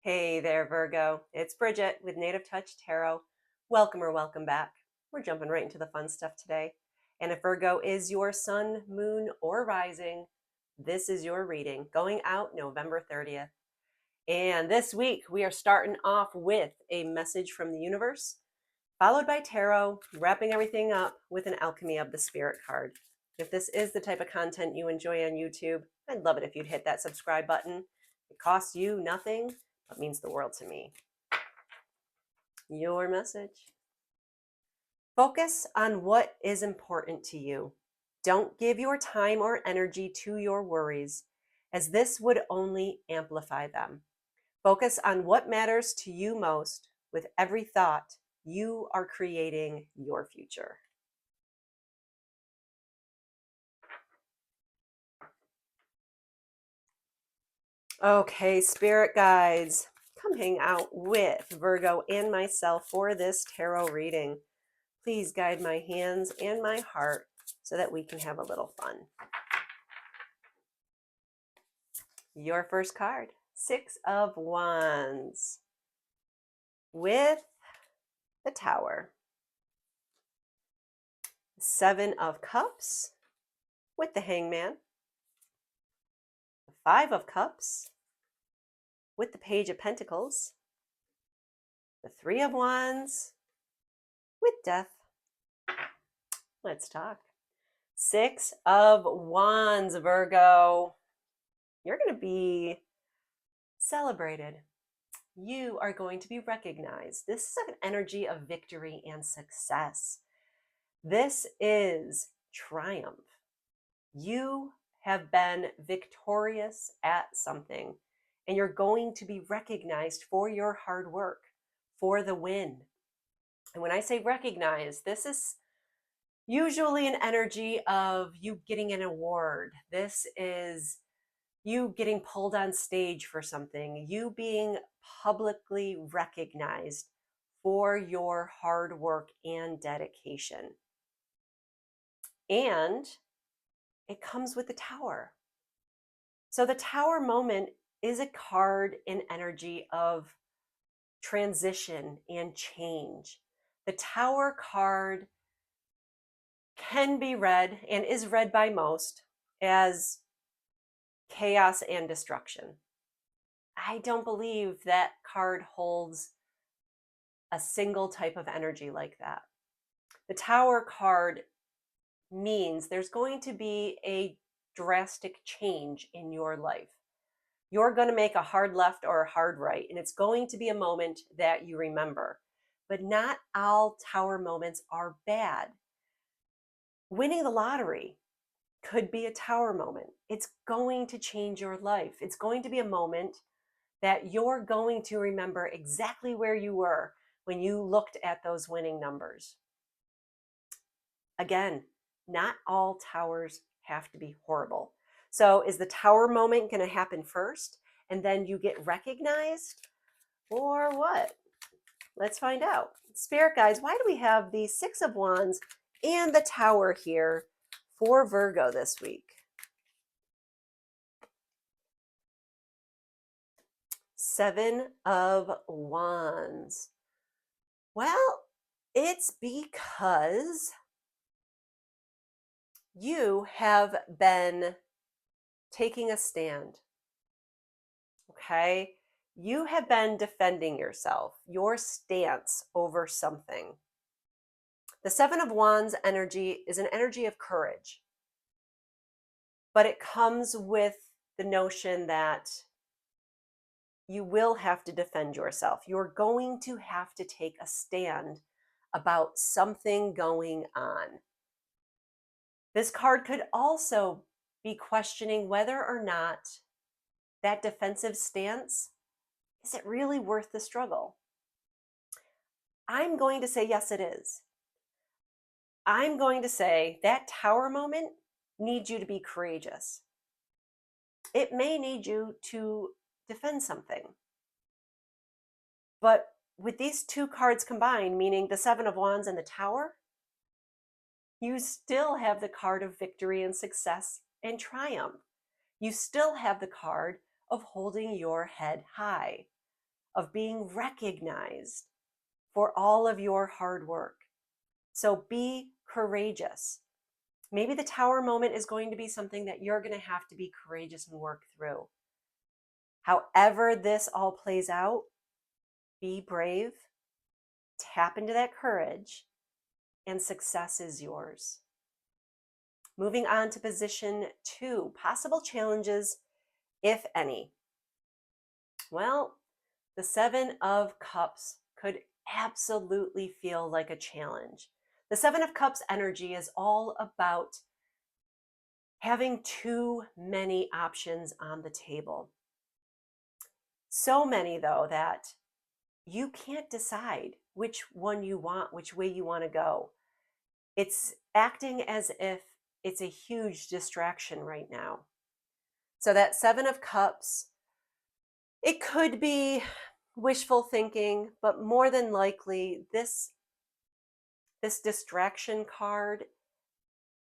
Hey there, Virgo. It's Bridget with Native Touch Tarot. Welcome or welcome back. We're jumping right into the fun stuff today. And if Virgo is your sun, moon, or rising, this is your reading going out November 30th. And this week we are starting off with a message from the universe, followed by tarot, wrapping everything up with an Alchemy of the Spirit card. If this is the type of content you enjoy on YouTube, I'd love it if you'd hit that subscribe button. It costs you nothing, but means the world to me. Your message. Focus on what is important to you. Don't give your time or energy to your worries, as this would only amplify them. Focus on what matters to you most. With every thought, you are creating your future. Okay, spirit guides, come hang out with Virgo and myself for this tarot reading. Please guide my hands and my heart so that we can have a little fun. Your first card, Six of Wands, with the Tower. Seven of Cups, with the Hangman. The Five of Cups, with the Page of Pentacles. The Three of Wands, with Death. Let's talk. Six of Wands, Virgo. You're going to be celebrated. You are going to be recognized. This is an energy of victory and success. This is triumph. You have been victorious at something, and you're going to be recognized for your hard work, for the win. And when I say recognize, this is usually an energy of you getting an award. This is you getting pulled on stage for something, you being publicly recognized for your hard work and dedication. And it comes with the Tower. So the Tower moment is a card in energy of transition and change. The Tower card can be read and is read by most as chaos and destruction. I don't believe that card holds a single type of energy like that. The Tower card means there's going to be a drastic change in your life. You're going to make a hard left or a hard right, and it's going to be a moment that you remember. But not all Tower moments are bad. Winning the lottery could be a Tower moment. It's going to change your life. It's going to be a moment that you're going to remember exactly where you were when you looked at those winning numbers. Again, not all towers have to be horrible. So is the Tower moment going to happen first and then you get recognized, or what? Let's find out. Spirit guides, why do we have the Six of Wands and the Tower here for Virgo this week? Seven of Wands. Well, it's because you have been taking a stand. Okay? You have been defending yourself, your stance over something. The Seven of Wands energy is an energy of courage, but it comes with the notion that you will have to defend yourself. You're going to have to take a stand about something going on. This card could also be questioning whether or not that defensive stance, is it really worth the struggle? I'm going to say yes, it is. I'm going to say that Tower moment needs you to be courageous. It may need you to defend something. But with these two cards combined, meaning the Seven of Wands and the Tower, you still have the card of victory and success and triumph. You still have the card of holding your head high. of being recognized for all of your hard work. So be courageous. Maybe the tower moment is going to be something that you're going to have to be courageous and work through. However this all plays out, be brave, tap into that courage, and success is yours. Moving on to position 2, possible challenges, if any. Well, the 7 of Cups could absolutely feel like a challenge. The 7 of Cups energy is all about having too many options on the table. So many, though, that you can't decide which one you want, which way you want to go. It's acting as if it's a huge distraction right now. So that 7 of Cups, it could be wishful thinking, but more than likely this distraction card,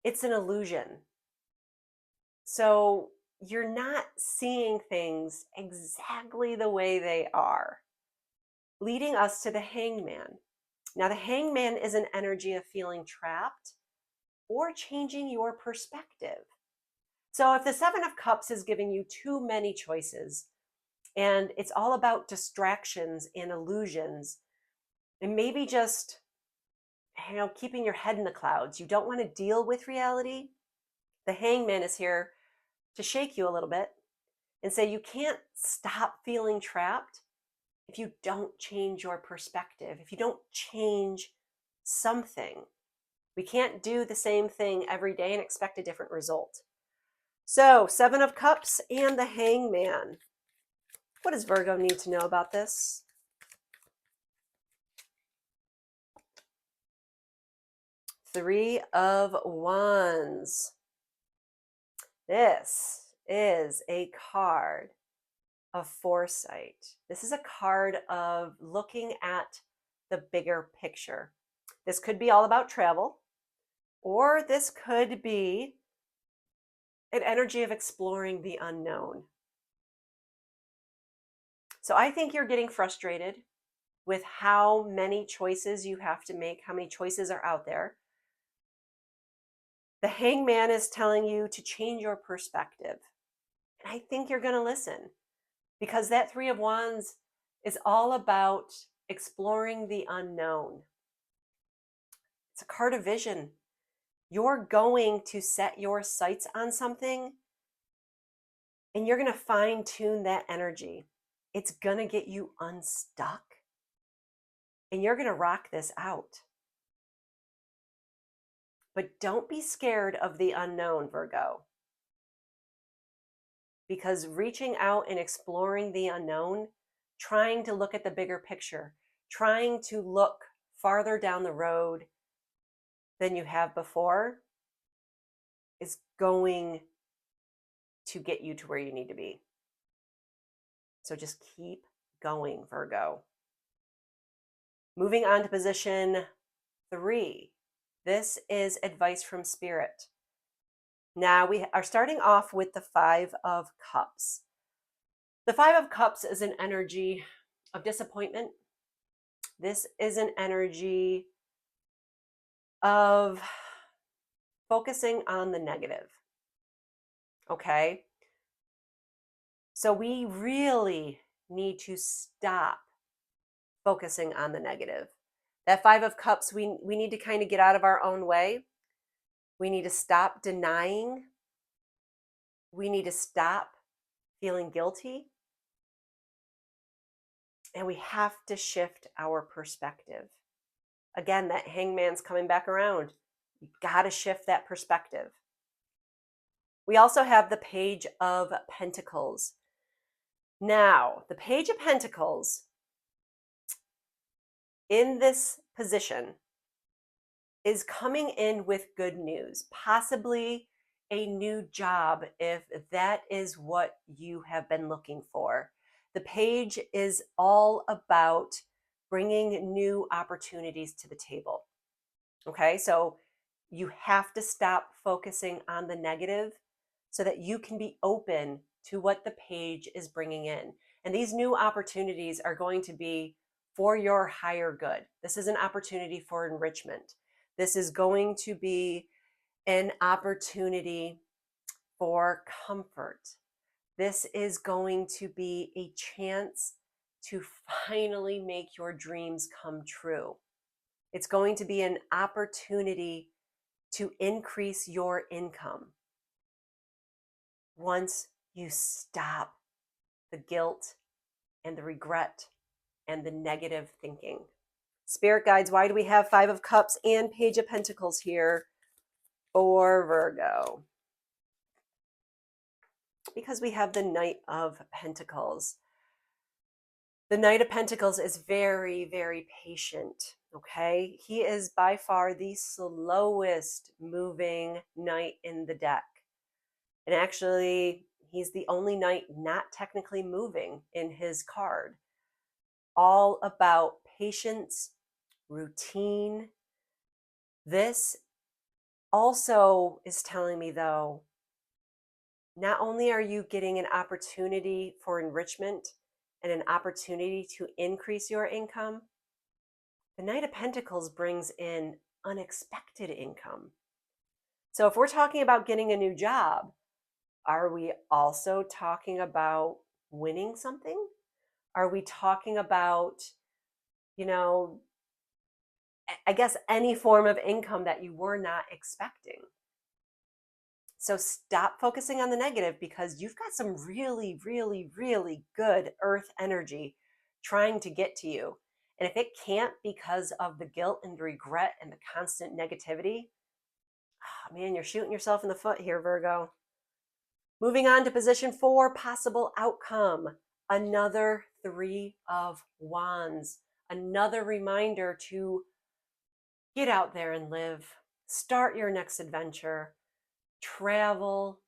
it's an illusion. So you're not seeing things exactly the way they are, leading us to the Hangman. Now, the Hangman is an energy of feeling trapped or changing your perspective. So if the 7 of Cups is giving you too many choices and it's all about distractions and illusions, and maybe just keeping your head in the clouds, you don't want to deal with reality, the Hangman is here to shake you a little bit and say you can't stop feeling trapped if you don't change your perspective, if you don't change something. We can't do the same thing every day and expect a different result. So 7 of Cups and the Hangman. What does Virgo need to know about this? Three of Wands. This is a card of foresight. This is a card of looking at the bigger picture. This could be all about travel, or this could be an energy of exploring the unknown. So I think you're getting frustrated with how many choices you have to make, how many choices are out there. The Hangman is telling you to change your perspective. And I think you're going to listen, because that 3 of Wands is all about exploring the unknown. It's a card of vision. You're going to set your sights on something and you're going to fine tune that energy. It's going to get you unstuck and you're going to rock this out. But don't be scared of the unknown, Virgo. Because reaching out and exploring the unknown, trying to look at the bigger picture, trying to look farther down the road than you have before, is going to get you to where you need to be. So just keep going, Virgo. Moving on to position 3. This is advice from Spirit. Now we are starting off with the 5 of Cups. The 5 of Cups is an energy of disappointment. This is an energy of focusing on the negative. Okay? So we really need to stop focusing on the negative. That 5 of Cups, we need to kind of get out of our own way. We need to stop denying. We need to stop feeling guilty. And we have to shift our perspective. Again, that Hangman's coming back around. You got to shift that perspective. We also have the Page of Pentacles. Now, the Page of Pentacles in this position is coming in with good news, possibly a new job if that is what you have been looking for. The Page is all about bringing new opportunities to the table. Okay, so you have to stop focusing on the negative so that you can be open to what the Page is bringing in. And these new opportunities are going to be for your higher good. This is an opportunity for enrichment. This is going to be an opportunity for comfort. This is going to be a chance to finally make your dreams come true. It's going to be an opportunity to increase your income once you stop the guilt and the regret and the negative thinking. Spirit guides, why do we have Five of Cups and Page of Pentacles here for Virgo? Because we have the Knight of Pentacles. The Knight of Pentacles is very, very patient, okay? He is by far the slowest moving knight in the deck. And actually, he's the only knight not technically moving in his card. All about patience, routine. This also is telling me, though, not only are you getting an opportunity for enrichment and an opportunity to increase your income, the Knight of Pentacles brings in unexpected income. So if we're talking about getting a new job, are we also talking about winning something? Are we talking about, I guess any form of income that you were not expecting? So stop focusing on the negative, because you've got some really, really, really good earth energy trying to get to you. And if it can't because of the guilt and regret and the constant negativity, oh man, you're shooting yourself in the foot here, Virgo. Moving on to position 4, possible outcome. Another Three of Wands. Another reminder to get out there and live. Start your next adventure. Travel.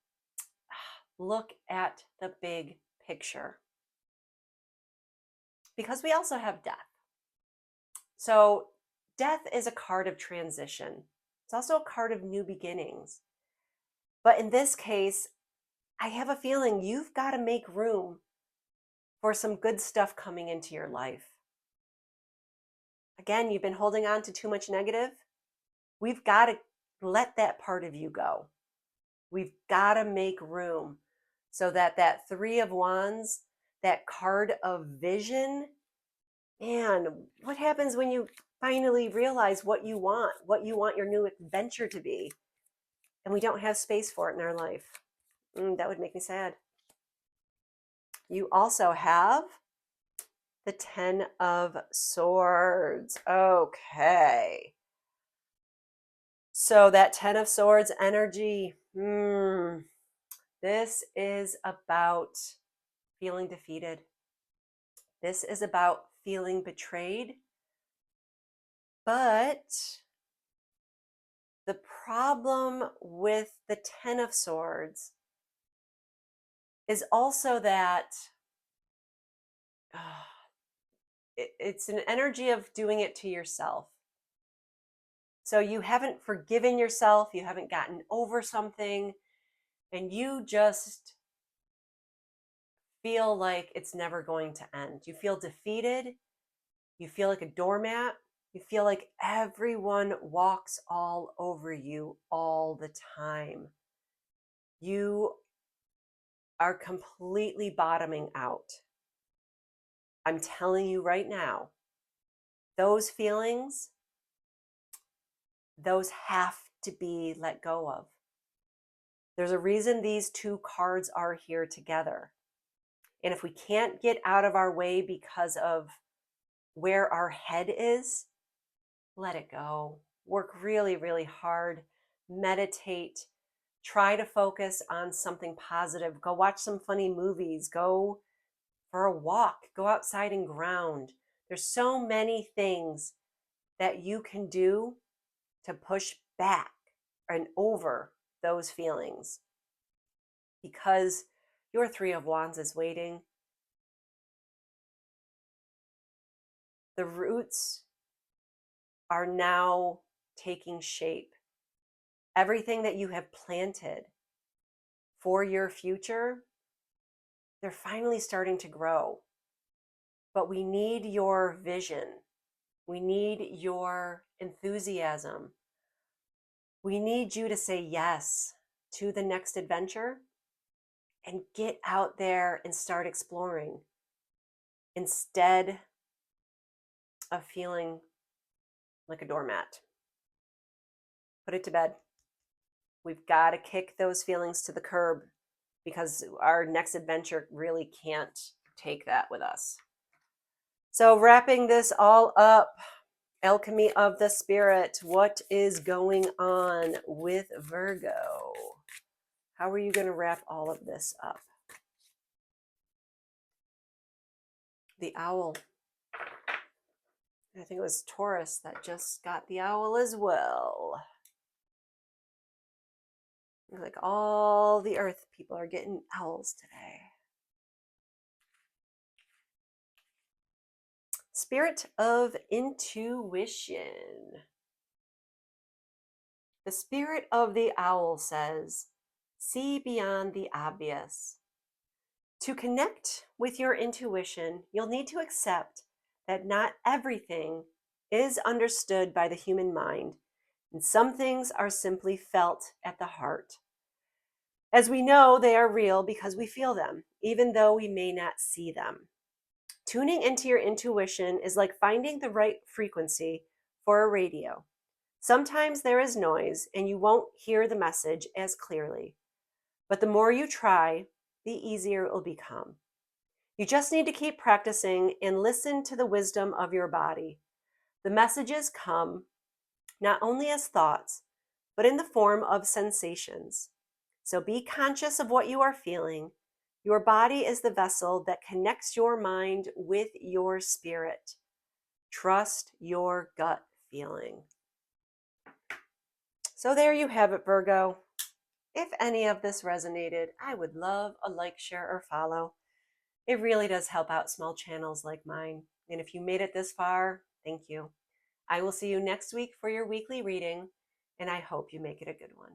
Look at the big picture. Because we also have death. So death is a card of transition. It's also a card of new beginnings. But in this case, I have a feeling you've got to make room for some good stuff coming into your life. Again, you've been holding on to too much negative. We've got to let that part of you go. We've got to make room so that that Three of Wands, that card of vision, man, what happens when you finally realize what you want your new adventure to be, and we don't have space for it in our life? That would make me sad. You also have the Ten of Swords. Okay. So that Ten of Swords energy, this is about feeling defeated. This is about feeling betrayed. But the problem with the Ten of Swords is also that it's an energy of doing it to yourself. So you haven't forgiven yourself, you haven't gotten over something, and you just feel like it's never going to end. You feel defeated, you feel like a doormat, you feel like everyone walks all over you all the time. You are completely bottoming out. I'm telling you right now, those feelings, those have to be let go of. There's a reason these two cards are here together. And if we can't get out of our way because of where our head is, let it go. Work really, really hard. Meditate. Try to focus on something positive. Go watch some funny movies. Go for a walk. Go outside and ground. There's so many things that you can do to push back and over those feelings, because your Three of Wands is waiting. The roots are now taking shape. Everything that you have planted for your future, they're finally starting to grow. but we need your vision. We need your enthusiasm. We need you to say yes to the next adventure and get out there and start exploring instead of feeling like a doormat. Put it to bed. We've got to kick those feelings to the curb because our next adventure really can't take that with us. So, wrapping this all up, alchemy of the spirit, what is going on with Virgo? How are you going to wrap all of this up? The owl. I think it was Taurus that just got the owl as well. Like all the earth people are getting owls today. Spirit of intuition. The spirit of the owl says, see beyond the obvious. To connect with your intuition, you'll need to accept that not everything is understood by the human mind, and some things are simply felt at the heart. As we know, they are real because we feel them, even though we may not see them. Tuning into your intuition is like finding the right frequency for a radio. Sometimes there is noise and you won't hear the message as clearly, but the more you try, the easier it will become. You just need to keep practicing and listen to the wisdom of your body. The messages come not only as thoughts, but in the form of sensations. So be conscious of what you are feeling. Your body is the vessel that connects your mind with your spirit. Trust your gut feeling. So there you have it, Virgo. If any of this resonated, I would love a like, share, or follow. It really does help out small channels like mine. And if you made it this far, thank you. I will see you next week for your weekly reading, and I hope you make it a good one.